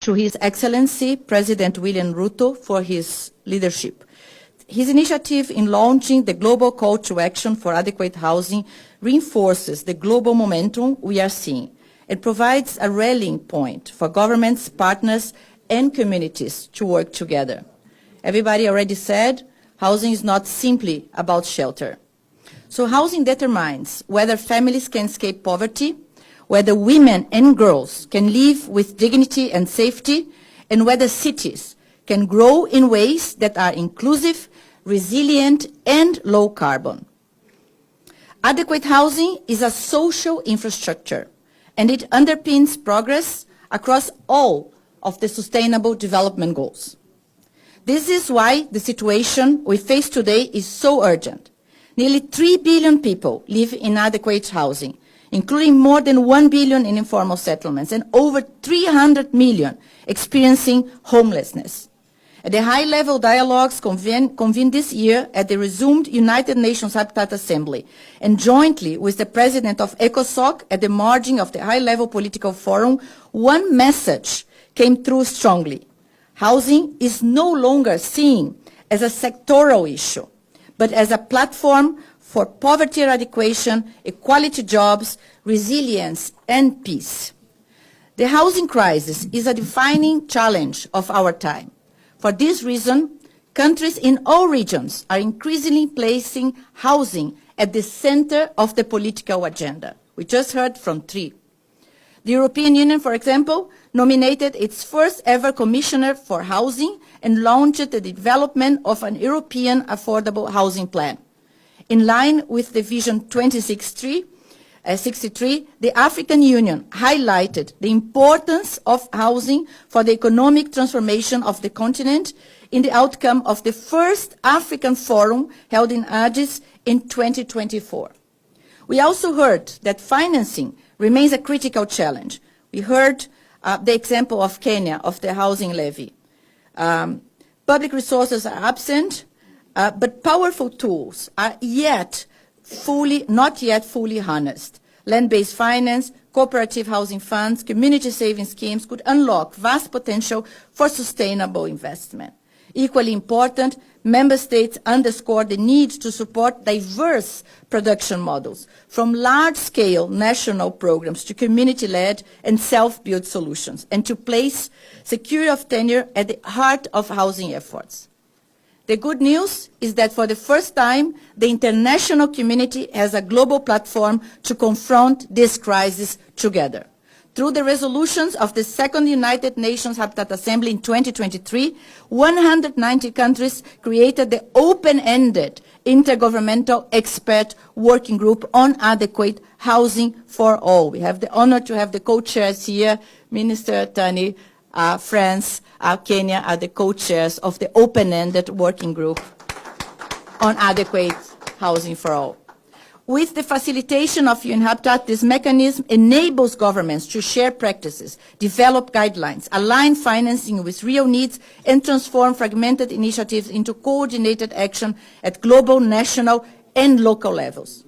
to His Excellency President William Ruto for his leadership. His initiative in launching the Global Call to Action for Adequate Housing reinforces the global momentum we are seeing and provides a rallying point for governments, partners, and communities to work together. Everybody already said, housing is not simply about shelter. So housing determines whether families can escape poverty, whether women and girls can live with dignity and safety, and whether cities can grow in ways that are inclusive, resilient, and low carbon. Adequate housing is a social infrastructure, and it underpins progress across all of the Sustainable Development Goals. This is why the situation we face today is so urgent. Nearly 3 billion people live in inadequate housing, including more than 1 billion in informal settlements and over 300 million experiencing homelessness. At the high-level dialogues convened this year at the resumed United Nations Habitat Assembly and jointly with the president of ECOSOC at the margin of the high-level political forum, one message came through strongly. Housing is no longer seen as a sectoral issue, but as a platform for poverty eradication, equality jobs, resilience, and peace. The housing crisis is a defining challenge of our time. For this reason, countries in all regions are increasingly placing housing at the center of the political agenda. We just heard from 3. The European Union, for example, nominated its first ever commissioner for housing and launched the development of an European affordable housing plan. In line with the Vision 2063, the African Union highlighted the importance of housing for the economic transformation of the continent in the outcome of the first African Forum held in Addis in 2024. We also heard that financing remains a critical challenge. We heard the example of Kenya, of the housing levy. Public resources are absent, but powerful tools are not yet fully harnessed. Land-based finance, cooperative housing funds, community saving schemes could unlock vast potential for sustainable investment. Equally important, member states underscore the need to support diverse production models, from large-scale national programs to community-led and self-built solutions, and to place security of tenure at the heart of housing efforts. The good news is that for the first time, the international community has a global platform to confront this crisis together. Through the resolutions of the Second United Nations Habitat Assembly in 2023, 190 countries created the open-ended Intergovernmental Expert Working Group on Adequate Housing for All. We have the honor to have the co-chairs here, Minister Tani, France, Kenya are the co-chairs of the open-ended working group on adequate housing for all. With the facilitation of UN Habitat, this mechanism enables governments to share practices, develop guidelines, align financing with real needs, and transform fragmented initiatives into coordinated action at global, national, and local levels.